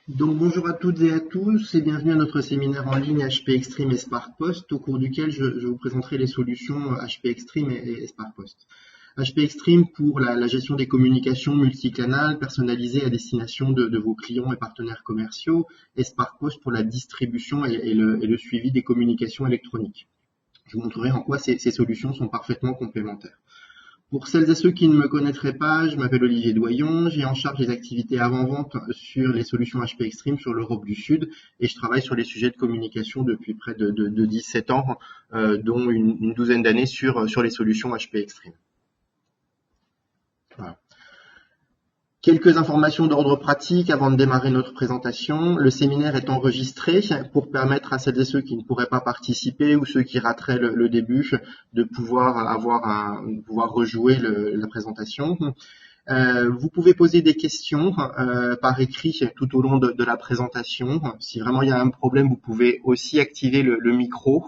Donc bonjour à toutes et à tous et bienvenue à notre séminaire en ligne HP Extreme et Spark Post au cours duquel je vous présenterai les solutions HP Extreme et Spark Post. HP Extreme pour la gestion des communications multicanales personnalisées à destination de vos clients et partenaires commerciaux et Spark Post pour la distribution et le suivi des communications électroniques. Je vous montrerai en quoi ces solutions sont parfaitement complémentaires. Pour celles et ceux qui ne me connaîtraient pas, je m'appelle Olivier Doyon, j'ai en charge les activités avant-vente sur les solutions HP Extreme sur l'Europe du Sud et je travaille sur les sujets de communication depuis près de 17 ans, dont une douzaine d'années sur les solutions HP Extreme. Voilà. Quelques informations d'ordre pratique avant de démarrer notre présentation. Le séminaire est enregistré pour permettre à celles et ceux qui ne pourraient pas participer ou ceux qui rateraient le début de pouvoir pouvoir rejouer la présentation. Vous pouvez poser des questions par écrit tout au long de la présentation. Si vraiment il y a un problème, vous pouvez aussi activer le micro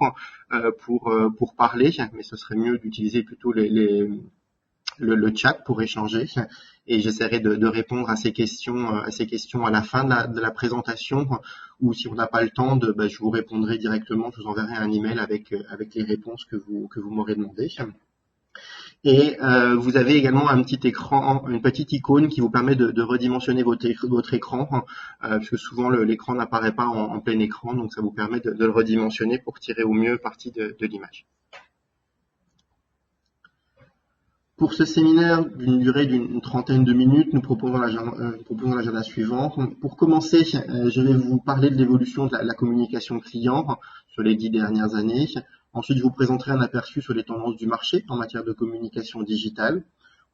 pour parler, mais ce serait mieux d'utiliser plutôt le chat pour échanger. Et j'essaierai de répondre à ces questions à la fin de la présentation, ou si on n'a pas le temps, je vous répondrai directement, je vous enverrai un email avec les réponses que vous m'aurez demandé. Et vous avez également un petit écran, une petite icône qui vous permet de redimensionner votre écran, puisque souvent l'écran n'apparaît pas en plein écran, donc ça vous permet de le redimensionner pour tirer au mieux parti de l'image. Pour ce séminaire d'une durée d'une trentaine de minutes, nous proposons l'agenda suivant. Pour commencer, je vais vous parler de l'évolution de la communication client sur les 10 dernières années. Ensuite, je vous présenterai un aperçu sur les tendances du marché en matière de communication digitale.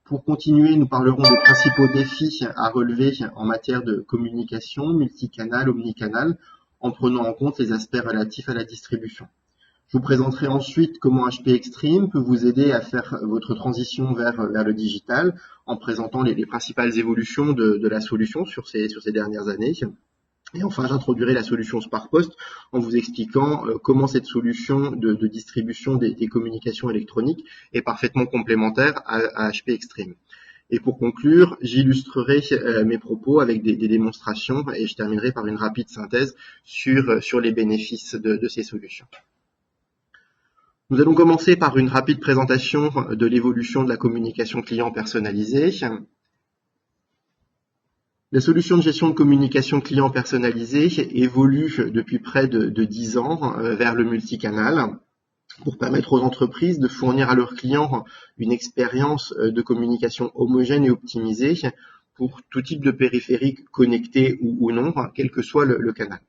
Pour continuer, nous parlerons des principaux défis à relever en matière de communication multicanal, omnicanal, en prenant en compte les aspects relatifs à la distribution. Je vous présenterai ensuite comment HP Extreme peut vous aider à faire votre transition vers le digital en présentant les principales évolutions de la solution sur ces dernières années. Et enfin, j'introduirai la solution Spark Post en vous expliquant comment cette solution de distribution des communications électroniques est parfaitement complémentaire à HP Extreme. Et pour conclure, j'illustrerai mes propos avec des démonstrations et je terminerai par une rapide synthèse sur les bénéfices de ces solutions. Nous allons commencer par une rapide présentation de l'évolution de la communication client personnalisée. La solution de gestion de communication client personnalisée évolue depuis près de 10 ans vers le multicanal pour permettre aux entreprises de fournir à leurs clients une expérience de communication homogène et optimisée pour tout type de périphérique connecté ou non, quel que soit le canal.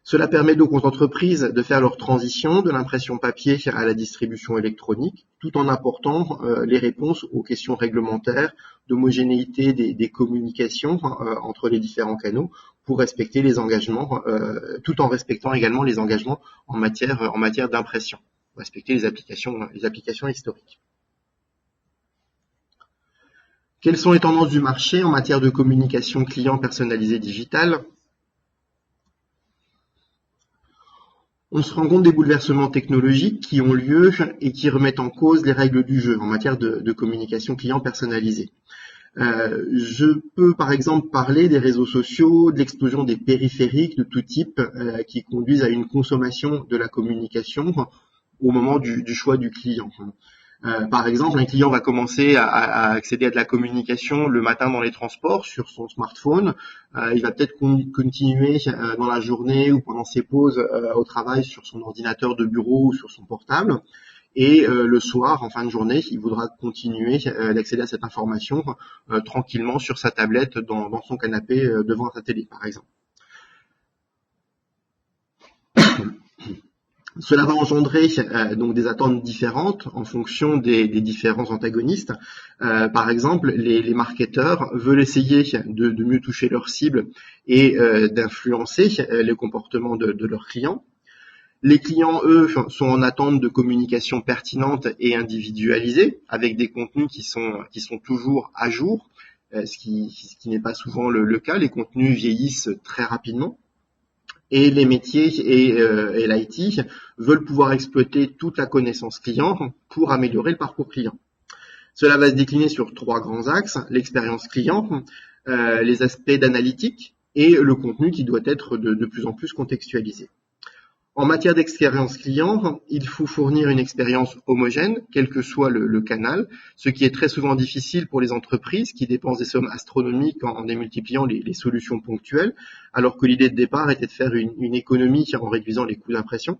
Cela permet donc aux entreprises de faire leur transition de l'impression papier à la distribution électronique, tout en apportant les réponses aux questions réglementaires d'homogénéité des communications entre les différents canaux pour respecter les engagements, tout en respectant également les engagements en matière d'impression, respecter les applications historiques. Quelles sont les tendances du marché en matière de communication client personnalisée digitale ? On se rend compte des bouleversements technologiques qui ont lieu et qui remettent en cause les règles du jeu en matière de communication client personnalisée. Je peux par exemple parler des réseaux sociaux, de l'explosion des périphériques de tout type qui conduisent à une consommation de la communication au moment du choix du client. Par exemple, un client va commencer à accéder à de la communication le matin dans les transports sur son smartphone. Il va peut-être continuer dans la journée ou pendant ses pauses au travail sur son ordinateur de bureau ou sur son portable. Et le soir, en fin de journée, il voudra continuer d'accéder à cette information tranquillement sur sa tablette dans son canapé devant sa télé, par exemple. Cela va engendrer donc des attentes différentes en fonction des différents antagonistes. Par exemple, les marketeurs veulent essayer de mieux toucher leur cible et d'influencer les comportements de leurs clients. Les clients, eux, sont en attente de communication pertinente et individualisée, avec des contenus qui sont toujours à jour, ce qui n'est pas souvent le cas. Les contenus vieillissent très rapidement. Et les métiers et l'IT veulent pouvoir exploiter toute la connaissance client pour améliorer le parcours client. Cela va se décliner sur 3 grands axes: l'expérience client, les aspects d'analytique, et le contenu qui doit être de plus en plus contextualisé. En matière d'expérience client, il faut fournir une expérience homogène, quel que soit le canal, ce qui est très souvent difficile pour les entreprises qui dépensent des sommes astronomiques en démultipliant les solutions ponctuelles, alors que l'idée de départ était de faire une économie en réduisant les coûts d'impression.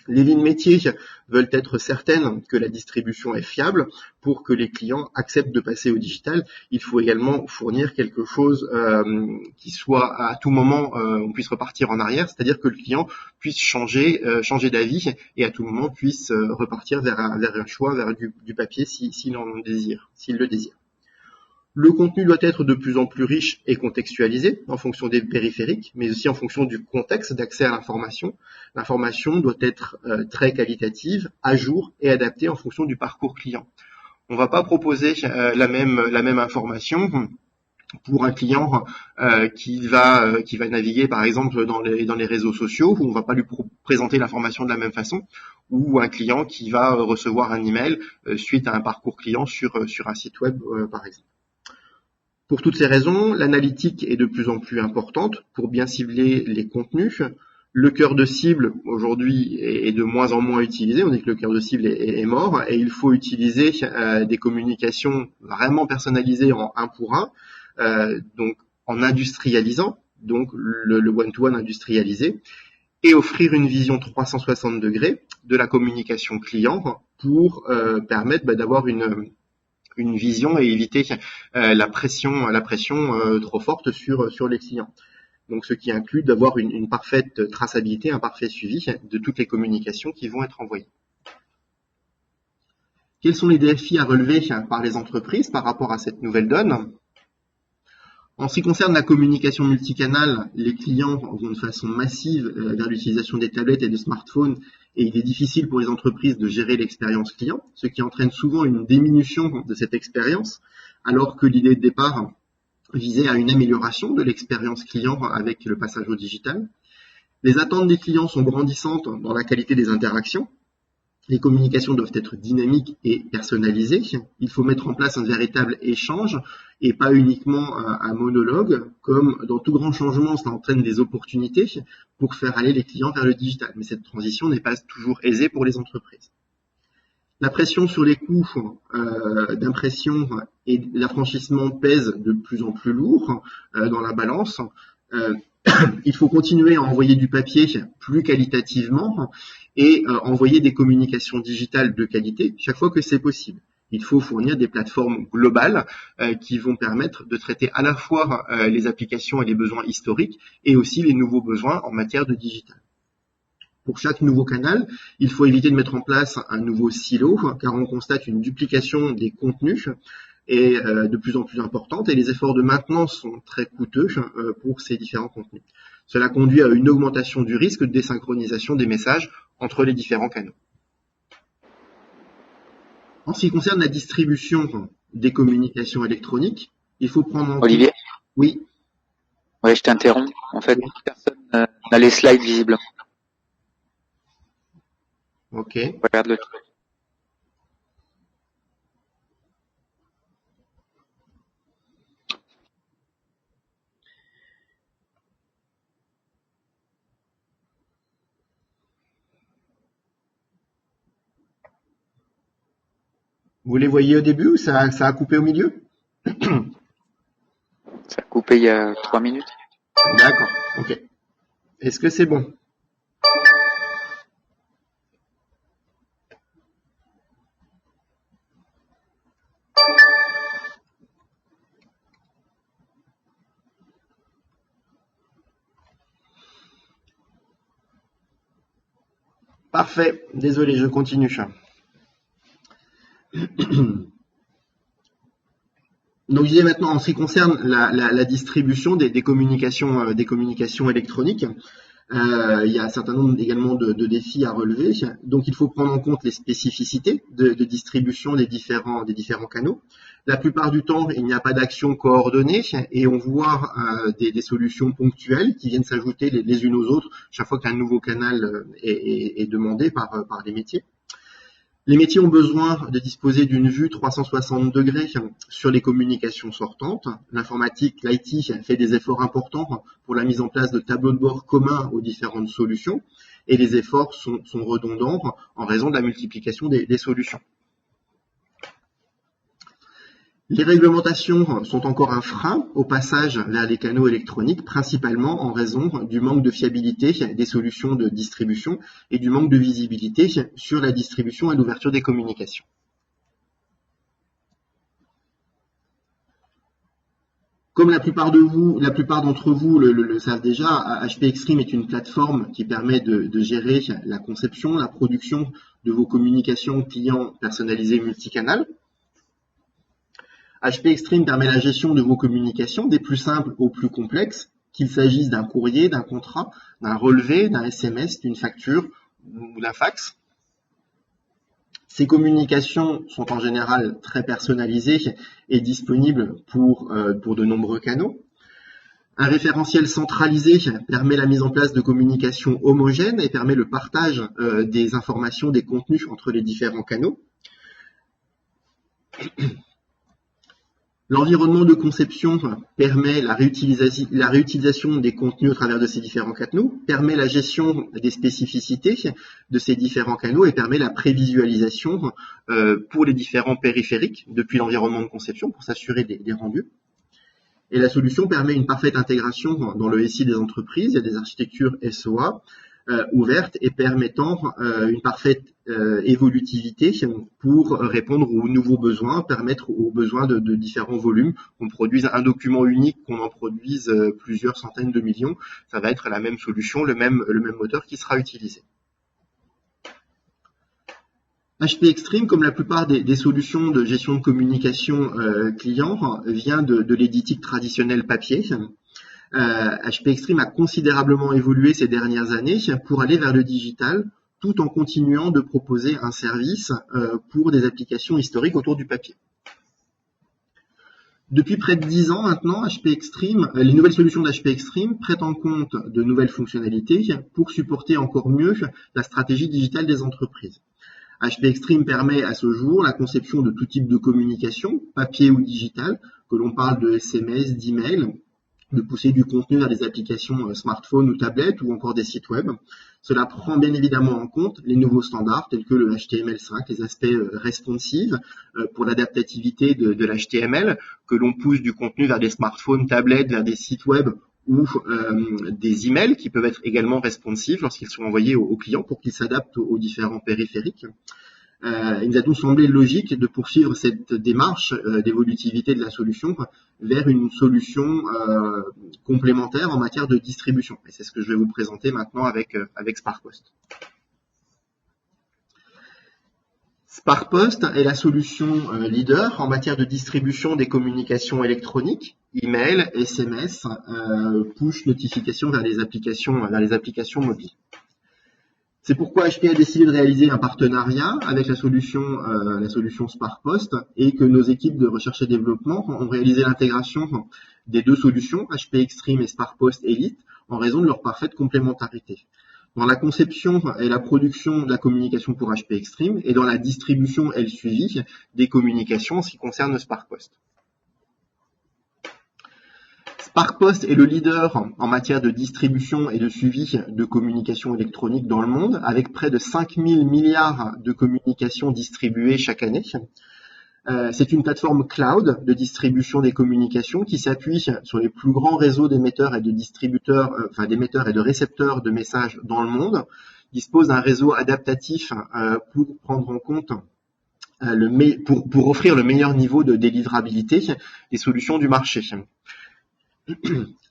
Les lignes métiers veulent être certaines que la distribution est fiable. Pour que les clients acceptent de passer au digital, il faut également fournir quelque chose qui soit à tout moment, on puisse repartir en arrière, c'est-à-dire que le client puisse changer d'avis et à tout moment puisse repartir vers un choix, vers du papier s'il le désire. Le contenu doit être de plus en plus riche et contextualisé en fonction des périphériques, mais aussi en fonction du contexte d'accès à l'information. L'information doit être très qualitative, à jour et adaptée en fonction du parcours client. On ne va pas proposer la même information pour un client qui va naviguer par exemple dans les réseaux sociaux, où on ne va pas lui présenter l'information de la même façon, ou un client qui va recevoir un email suite à un parcours client sur un site web par exemple. Pour toutes ces raisons, l'analytique est de plus en plus importante pour bien cibler les contenus. Le cœur de cible, aujourd'hui, est de moins en moins utilisé. On dit que le cœur de cible est mort et il faut utiliser des communications vraiment personnalisées en un pour un, donc en industrialisant, donc le one-to-one industrialisé, et offrir une vision 360 degrés de la communication client pour permettre d'avoir une vision et éviter la pression trop forte sur les clients. Donc, ce qui inclut d'avoir une parfaite traçabilité, un parfait suivi de toutes les communications qui vont être envoyées. Quels sont les défis à relever par les entreprises par rapport à cette nouvelle donne ? En ce qui concerne la communication multicanale, les clients vont de façon massive vers l'utilisation des tablettes et des smartphones et il est difficile pour les entreprises de gérer l'expérience client, ce qui entraîne souvent une diminution de cette expérience, alors que l'idée de départ visait à une amélioration de l'expérience client avec le passage au digital. Les attentes des clients sont grandissantes dans la qualité des interactions. Les communications doivent être dynamiques et personnalisées. Il faut mettre en place un véritable échange et pas uniquement un monologue. Comme dans tout grand changement, ça entraîne des opportunités pour faire aller les clients vers le digital. Mais cette transition n'est pas toujours aisée pour les entreprises. La pression sur les coûts d'impression et l'affranchissement pèsent de plus en plus lourd dans la balance. Il faut continuer à envoyer du papier plus qualitativement et envoyer des communications digitales de qualité chaque fois que c'est possible. Il faut fournir des plateformes globales qui vont permettre de traiter à la fois les applications et les besoins historiques et aussi les nouveaux besoins en matière de digital. Pour chaque nouveau canal, il faut éviter de mettre en place un nouveau silo car on constate une duplication des contenus est de plus en plus importante et les efforts de maintenance sont très coûteux pour ces différents contenus. Cela conduit à une augmentation du risque de désynchronisation des messages entre les différents canaux. En ce qui concerne la distribution des communications électroniques, il faut prendre en compte... Olivier ? Oui. Oui, je t'interromps. En fait, personne n'a les slides visibles. Ok. Regarde le chat. Vous les voyez au début ou ça a coupé au milieu? Ça a coupé il y a 3 minutes. D'accord, ok. Est-ce que c'est bon? Parfait, désolé, je continue. Donc, je disais maintenant, en ce qui concerne la distribution des communications électroniques, il y a un certain nombre également de défis à relever. Donc, il faut prendre en compte les spécificités de distribution des différents canaux. La plupart du temps, il n'y a pas d'action coordonnée et on voit des solutions ponctuelles qui viennent s'ajouter les unes aux autres chaque fois qu'un nouveau canal est demandé par les métiers. Les métiers ont besoin de disposer d'une vue 360 degrés sur les communications sortantes. L'informatique, l'IT fait des efforts importants pour la mise en place de tableaux de bord communs aux différentes solutions et les efforts sont redondants en raison de la multiplication des solutions. Les réglementations sont encore un frein au passage vers les canaux électroniques, principalement en raison du manque de fiabilité des solutions de distribution et du manque de visibilité sur la distribution et l'ouverture des communications. Comme la plupart d'entre vous le savent déjà, HP Extreme est une plateforme qui permet de gérer la conception, la production de vos communications clients personnalisées multicanales. HP Extreme permet la gestion de vos communications, des plus simples aux plus complexes, qu'il s'agisse d'un courrier, d'un contrat, d'un relevé, d'un SMS, d'une facture ou d'un fax. Ces communications sont en général très personnalisées et disponibles pour de nombreux canaux. Un référentiel centralisé permet la mise en place de communications homogènes et permet le partage des informations, des contenus entre les différents canaux. L'environnement de conception permet la réutilisation des contenus au travers de ces différents canaux, permet la gestion des spécificités de ces différents canaux et permet la prévisualisation pour les différents périphériques depuis l'environnement de conception pour s'assurer des rendus. Et la solution permet une parfaite intégration dans le SI des entreprises. Il y a des architectures SOA ouvertes et permettant une parfaite évolutivité pour répondre aux nouveaux besoins, permettre aux besoins de différents volumes, qu'on produise un document unique, qu'on en produise plusieurs centaines de millions, ça va être la même solution, le même moteur qui sera utilisé. HP Extreme, comme la plupart des solutions de gestion de communication client, vient de l'éditique traditionnelle papier. HP Extreme a considérablement évolué ces dernières années pour aller vers le digital, tout en continuant de proposer un service pour des applications historiques autour du papier. Depuis près de 10 ans maintenant, HP Extreme, les nouvelles solutions d'HP Extreme prennent en compte de nouvelles fonctionnalités pour supporter encore mieux la stratégie digitale des entreprises. HP Extreme permet à ce jour la conception de tout type de communication, papier ou digital, que l'on parle de SMS, d'email, de pousser du contenu vers des applications smartphone ou tablettes ou encore des sites web. Cela prend bien évidemment en compte les nouveaux standards tels que le HTML5, les aspects responsives pour l'adaptativité de l'HTML, que l'on pousse du contenu vers des smartphones, tablettes, vers des sites web ou des emails qui peuvent être également responsifs lorsqu'ils sont envoyés aux clients pour qu'ils s'adaptent aux différents périphériques. Il nous a donc semblé logique de poursuivre cette démarche d'évolutivité de la solution vers une solution complémentaire en matière de distribution. Et c'est ce que je vais vous présenter maintenant avec SparkPost. SparkPost est la solution leader en matière de distribution des communications électroniques, email, SMS, push notification vers les applications mobiles. C'est pourquoi HP a décidé de réaliser un partenariat avec la solution SparkPost et que nos équipes de recherche et développement ont réalisé l'intégration des deux solutions, HP Extreme et SparkPost Elite, en raison de leur parfaite complémentarité. Dans la conception et la production de la communication pour HP Extreme et dans la distribution et le suivi des communications en ce qui concerne SparkPost. SparkPost est le leader en matière de distribution et de suivi de communications électroniques dans le monde, avec près de 5000 milliards de communications distribuées chaque année. C'est une plateforme cloud de distribution des communications qui s'appuie sur les plus grands réseaux d'émetteurs et de distributeurs, d'émetteurs et de récepteurs de messages dans le monde, dispose d'un réseau adaptatif pour prendre en compte pour offrir le meilleur niveau de délivrabilité des solutions du marché.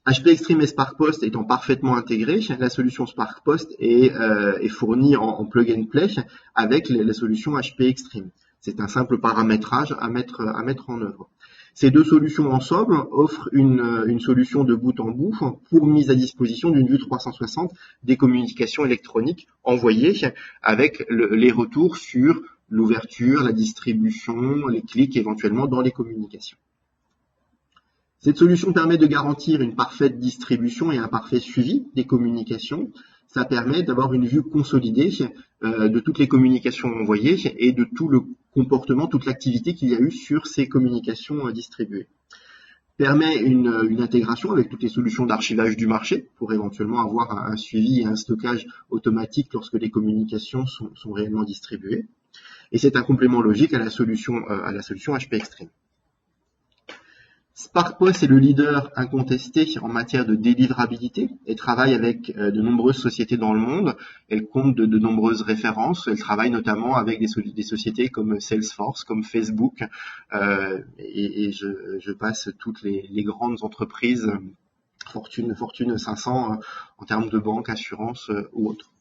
HP Extreme et SparkPost étant parfaitement intégrés, la solution SparkPost est fournie en plug and play avec la solution HP Extreme. C'est un simple paramétrage à mettre en œuvre. Ces deux solutions ensemble offrent une solution de bout en bout pour mise à disposition d'une vue 360 des communications électroniques envoyées avec les retours sur l'ouverture, la distribution, les clics éventuellement dans les communications. Cette solution permet de garantir une parfaite distribution et un parfait suivi des communications. ça permet d'avoir une vue consolidée de toutes les communications envoyées et de tout le comportement, toute l'activité qu'il y a eu sur ces communications distribuées. Permet une intégration avec toutes les solutions d'archivage du marché pour éventuellement avoir un suivi et un stockage automatique lorsque les communications sont réellement distribuées. Et c'est un complément logique à la solution HP Extreme. SparkPost est le leader incontesté en matière de délivrabilité et travaille avec de nombreuses sociétés dans le monde. Elle compte de nombreuses références. Elle travaille notamment avec des sociétés comme Salesforce, comme Facebook, et je passe toutes les grandes entreprises Fortune 500 en termes de banque, assurance ou autres.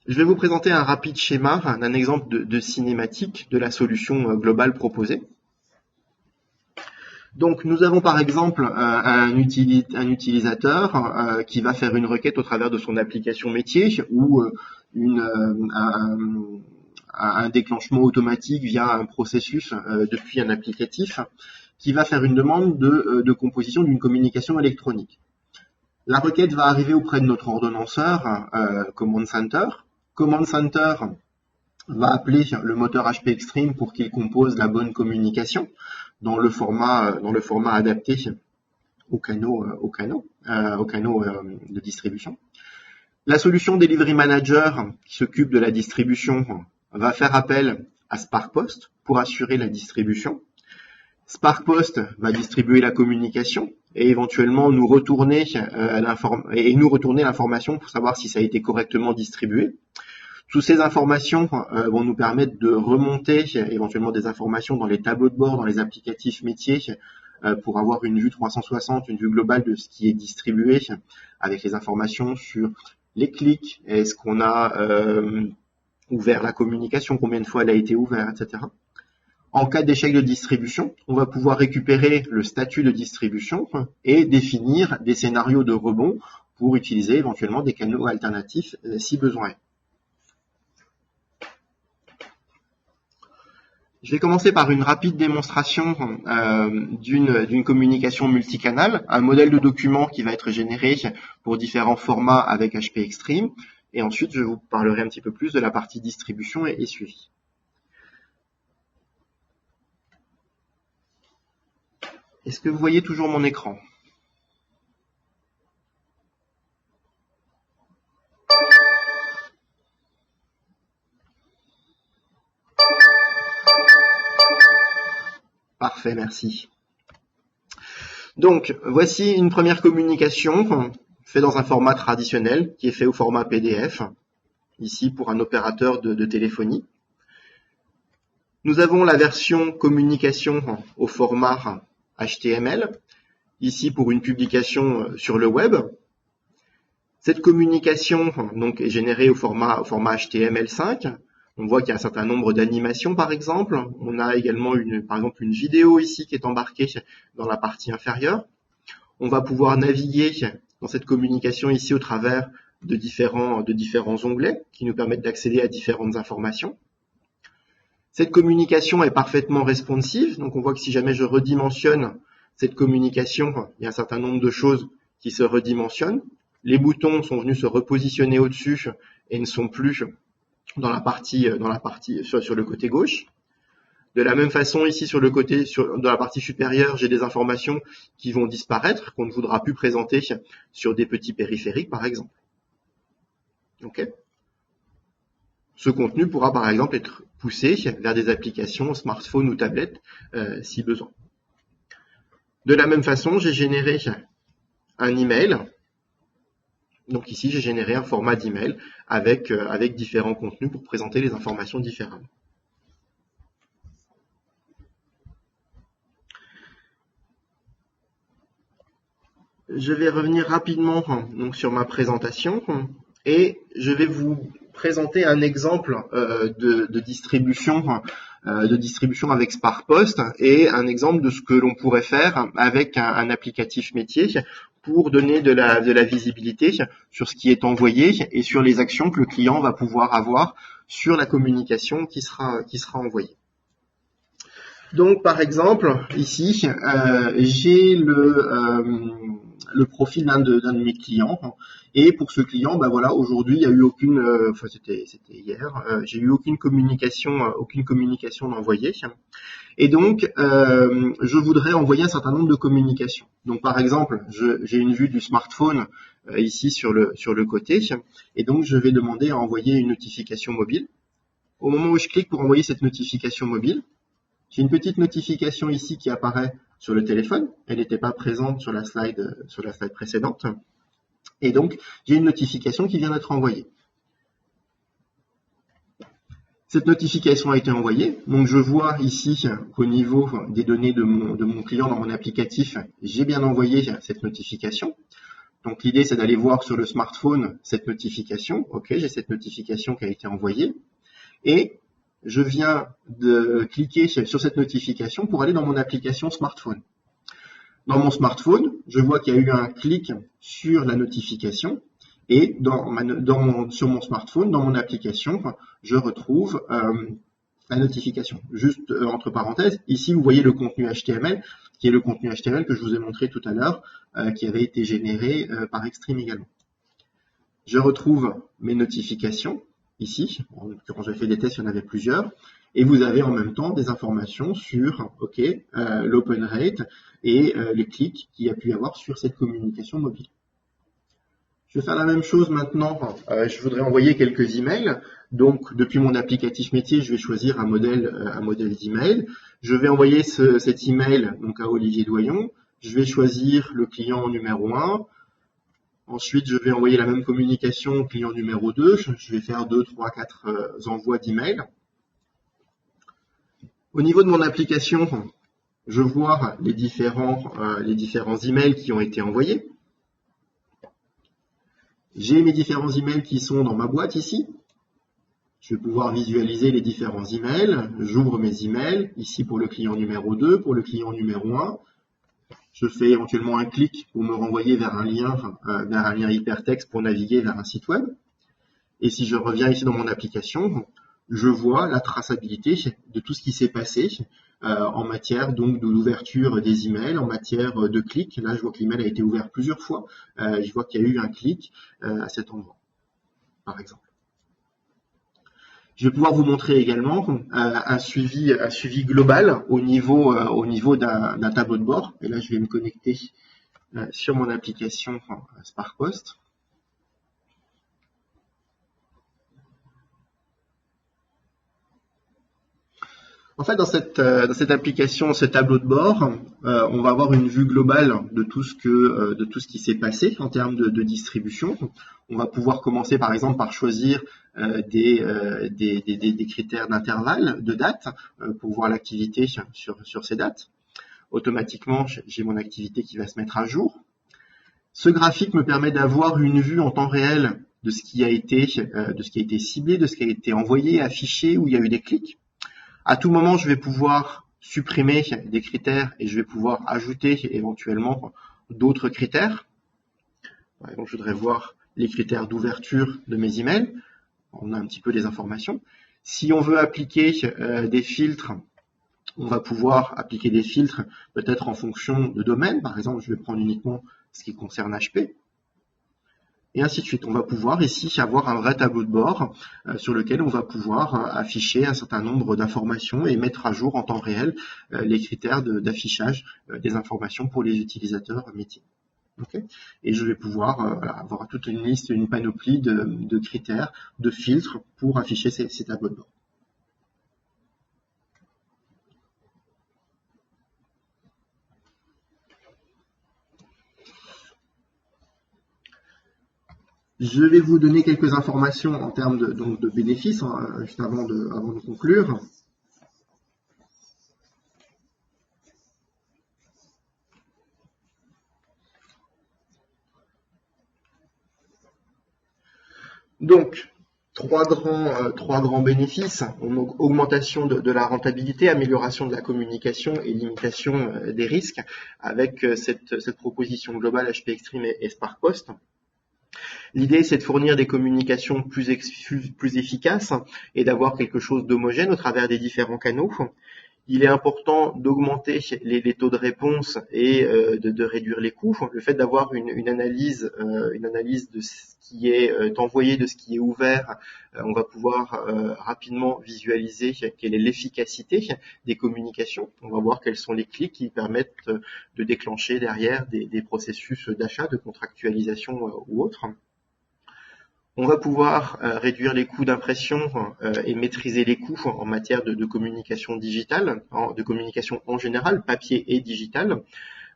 Je vais vous présenter un rapide schéma, un exemple de cinématique de la solution globale proposée. Donc, nous avons par exemple un utilisateur qui va faire une requête au travers de son application métier ou un déclenchement automatique via un processus depuis un applicatif qui va faire une demande de composition d'une communication électronique. La requête va arriver auprès de notre ordonnanceur Command Center. Command Center va appeler le moteur HP Extreme pour qu'il compose la bonne communication dans le format adapté aux canaux de distribution. La solution Delivery Manager qui s'occupe de la distribution va faire appel à SparkPost pour assurer la distribution. SparkPost va distribuer la communication et éventuellement nous retourner l'information pour savoir si ça a été correctement distribué. Toutes ces informations vont nous permettre de remonter éventuellement des informations dans les tableaux de bord, dans les applicatifs métiers, pour avoir une vue 360, une vue globale de ce qui est distribué, avec les informations sur les clics, est-ce qu'on a ouvert la communication, combien de fois elle a été ouverte, etc. En cas d'échec de distribution, on va pouvoir récupérer le statut de distribution et définir des scénarios de rebond pour utiliser éventuellement des canaux alternatifs si besoin est. Je vais commencer par une rapide démonstration d'une communication multicanal, un modèle de document qui va être généré pour différents formats avec HP Extreme, et ensuite je vous parlerai un petit peu plus de la partie distribution et suivi. Est-ce que vous voyez toujours mon écran ? Parfait, merci. Donc, voici une première communication faite dans un format traditionnel qui est fait au format PDF, ici pour un opérateur de téléphonie. Nous avons la version communication au format HTML, ici pour une publication sur le web. Cette communication donc, est générée au format HTML5. On voit qu'il y a un certain nombre d'animations, par exemple. On a également, par exemple, une vidéo ici qui est embarquée dans la partie inférieure. On va pouvoir naviguer dans cette communication ici au travers de différents onglets qui nous permettent d'accéder à différentes informations. Cette communication est parfaitement responsive. Donc, on voit que si jamais je redimensionne cette communication, il y a un certain nombre de choses qui se redimensionnent. Les boutons sont venus se repositionner au-dessus et ne sont plus dans la partie sur le côté gauche. De la même façon, ici dans la partie supérieure, j'ai des informations qui vont disparaître, qu'on ne voudra plus présenter sur des petits périphériques, par exemple. Okay. Ce contenu pourra, par exemple, être poussé vers des applications smartphone ou tablette, si besoin. De la même façon, j'ai généré un email. Donc ici, j'ai généré un format d'email avec différents contenus pour présenter les informations différemment. Je vais revenir rapidement donc, sur ma présentation et je vais vous présenter un exemple de distribution avec SparkPost et un exemple de ce que l'on pourrait faire avec un applicatif métier pour donner de la visibilité sur ce qui est envoyé et sur les actions que le client va pouvoir avoir sur la communication qui sera envoyée. Donc, par exemple, ici, j'ai le profil d'un de mes clients. Et pour ce client, bah voilà, aujourd'hui, il y a eu aucune, enfin c'était hier, j'ai eu aucune communication d'envoyer. Et donc, je voudrais envoyer un certain nombre de communications. Donc, par exemple, j'ai une vue du smartphone ici sur le côté, et donc je vais demander à envoyer une notification mobile. Au moment où je clique pour envoyer cette notification mobile, j'ai une petite notification ici qui apparaît sur le téléphone. Elle n'était pas présente sur la slide précédente. Et donc, j'ai une notification qui vient d'être envoyée. Cette notification a été envoyée. Donc, je vois ici qu'au niveau des données de mon client dans mon applicatif, j'ai bien envoyé cette notification. Donc, l'idée, c'est d'aller voir sur le smartphone cette notification. OK, j'ai cette notification qui a été envoyée. Et je viens de cliquer sur cette notification pour aller dans mon application smartphone. Dans mon smartphone, je vois qu'il y a eu un clic sur la notification et sur mon smartphone, dans mon application, je retrouve la notification. Juste entre parenthèses, ici vous voyez le contenu HTML, qui est le contenu HTML que je vous ai montré tout à l'heure, qui avait été généré par Extreme également. Je retrouve mes notifications ici. En l'occurrence, j'ai fait des tests, il y en avait plusieurs. Et vous avez en même temps des informations sur l'open rate et les clics qu'il y a pu y avoir sur cette communication mobile. Je vais faire la même chose maintenant. Je voudrais envoyer quelques emails. Donc, depuis mon applicatif métier, je vais choisir un modèle d'email. Je vais envoyer cet email donc à Olivier Doyon. Je vais choisir le client numéro 1. Ensuite, je vais envoyer la même communication au client numéro 2. Je vais faire 2, 3, 4 envois d'emails. Au niveau de mon application, je vois les différents emails qui ont été envoyés. J'ai mes différents emails qui sont dans ma boîte ici. Je vais pouvoir visualiser les différents emails. J'ouvre mes emails, ici pour le client numéro 2, pour le client numéro 1. Je fais éventuellement un clic pour me renvoyer vers un lien hypertexte pour naviguer vers un site web. Et si je reviens ici dans mon application, je vois la traçabilité de tout ce qui s'est passé en matière donc d'ouverture des emails, en matière de clics. Là, je vois que l'email a été ouvert plusieurs fois. Je vois qu'il y a eu un clic à cet endroit, par exemple. Je vais pouvoir vous montrer également un suivi global au niveau d'un tableau de bord. Et là, je vais me connecter sur mon application SparkPost. En fait, dans cette application, ce tableau de bord, on va avoir une vue globale de tout ce qui s'est passé en termes de distribution. On va pouvoir commencer par exemple par choisir des critères d'intervalle, de date, pour voir l'activité sur ces dates. Automatiquement, j'ai mon activité qui va se mettre à jour. Ce graphique me permet d'avoir une vue en temps réel de ce qui a été ciblé, de ce qui a été envoyé, affiché, où il y a eu des clics. À tout moment, je vais pouvoir supprimer des critères et je vais pouvoir ajouter éventuellement d'autres critères. Par exemple, je voudrais voir les critères d'ouverture de mes emails. On a un petit peu des informations. Si on veut appliquer des filtres, on va pouvoir appliquer des filtres peut-être en fonction de domaine. Par exemple, je vais prendre uniquement ce qui concerne HP. Et ainsi de suite. On va pouvoir ici avoir un vrai tableau de bord sur lequel on va pouvoir afficher un certain nombre d'informations et mettre à jour en temps réel les critères d'affichage des informations pour les utilisateurs métiers. Okay. Et je vais pouvoir avoir toute une liste, une panoplie de critères, de filtres pour afficher ces tableaux de bord. Je vais vous donner quelques informations en termes de bénéfices, juste avant de conclure. Donc, trois grands bénéfices, augmentation de la rentabilité, amélioration de la communication et limitation des risques avec cette proposition globale HP Extreme et SparkPost. L'idée, c'est de fournir des communications plus efficaces et d'avoir quelque chose d'homogène au travers des différents canaux. Il est important d'augmenter les taux de réponse et de réduire les coûts. Le fait d'avoir une analyse de ce qui est envoyé, de ce qui est ouvert, on va pouvoir rapidement visualiser quelle est l'efficacité des communications. On va voir quels sont les clics qui permettent de déclencher derrière des processus d'achat, de contractualisation ou autres. On va pouvoir réduire les coûts d'impression et maîtriser les coûts en matière de communication digitale, de communication en général, papier et digital,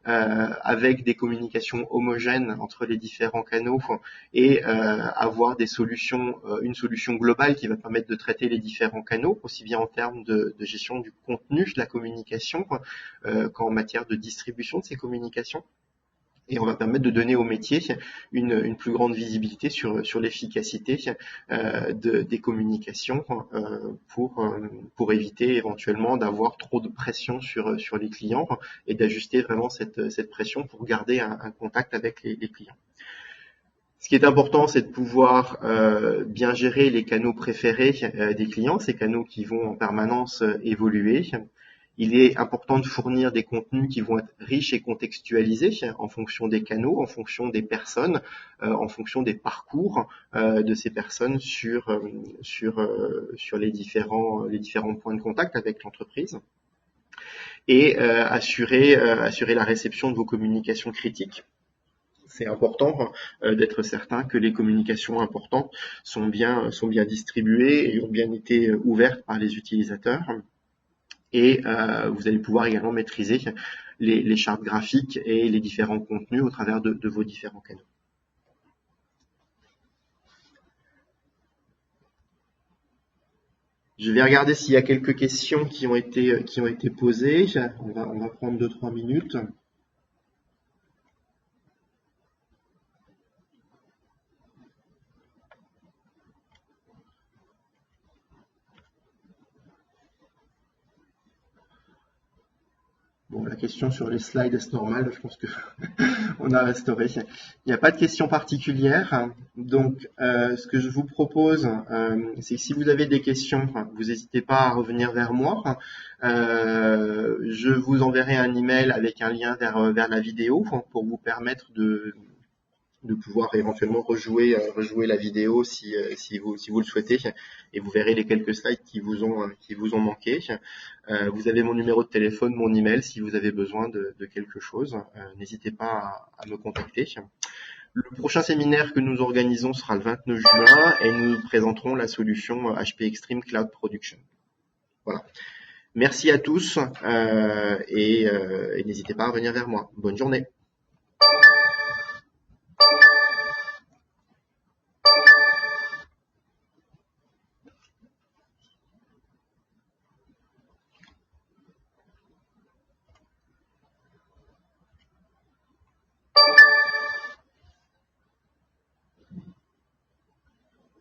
avec des communications homogènes entre les différents canaux et avoir des solutions, une solution globale qui va permettre de traiter les différents canaux, aussi bien en termes de gestion du contenu de la communication qu'en matière de distribution de ces communications. Et on va permettre de donner au métier une plus grande visibilité sur l'efficacité des communications pour éviter éventuellement d'avoir trop de pression sur les clients et d'ajuster vraiment cette pression pour garder un contact avec les clients. Ce qui est important, c'est de pouvoir bien gérer les canaux préférés des clients, ces canaux qui vont en permanence évoluer. Il est important de fournir des contenus qui vont être riches et contextualisés en fonction des canaux, en fonction des personnes, en fonction des parcours de ces personnes sur les différents points de contact avec l'entreprise. Et assurer la réception de vos communications critiques. C'est important d'être certain que les communications importantes sont bien distribuées et ont bien été ouvertes par les utilisateurs. Et vous allez pouvoir également maîtriser les chartes graphiques et les différents contenus au travers de vos différents canaux. Je vais regarder s'il y a quelques questions qui ont été posées. On va prendre 2-3 minutes. Bon, la question sur les slides, est normal, je pense que on a restauré. Il n'y a pas de questions particulières. Donc, ce que je vous propose, c'est que si vous avez des questions, vous n'hésitez pas à revenir vers moi. Je vous enverrai un email avec un lien vers la vidéo pour vous permettre de pouvoir éventuellement rejouer la vidéo si vous le souhaitez, et vous verrez les quelques slides qui vous ont manqué. Vous avez mon numéro de téléphone, mon email si vous avez besoin de quelque chose. N'hésitez pas à me contacter. Le prochain séminaire que nous organisons sera le 29 juin et nous présenterons la solution HP Extreme Cloud Production. Voilà. Merci à tous et n'hésitez pas à revenir vers moi. Bonne journée.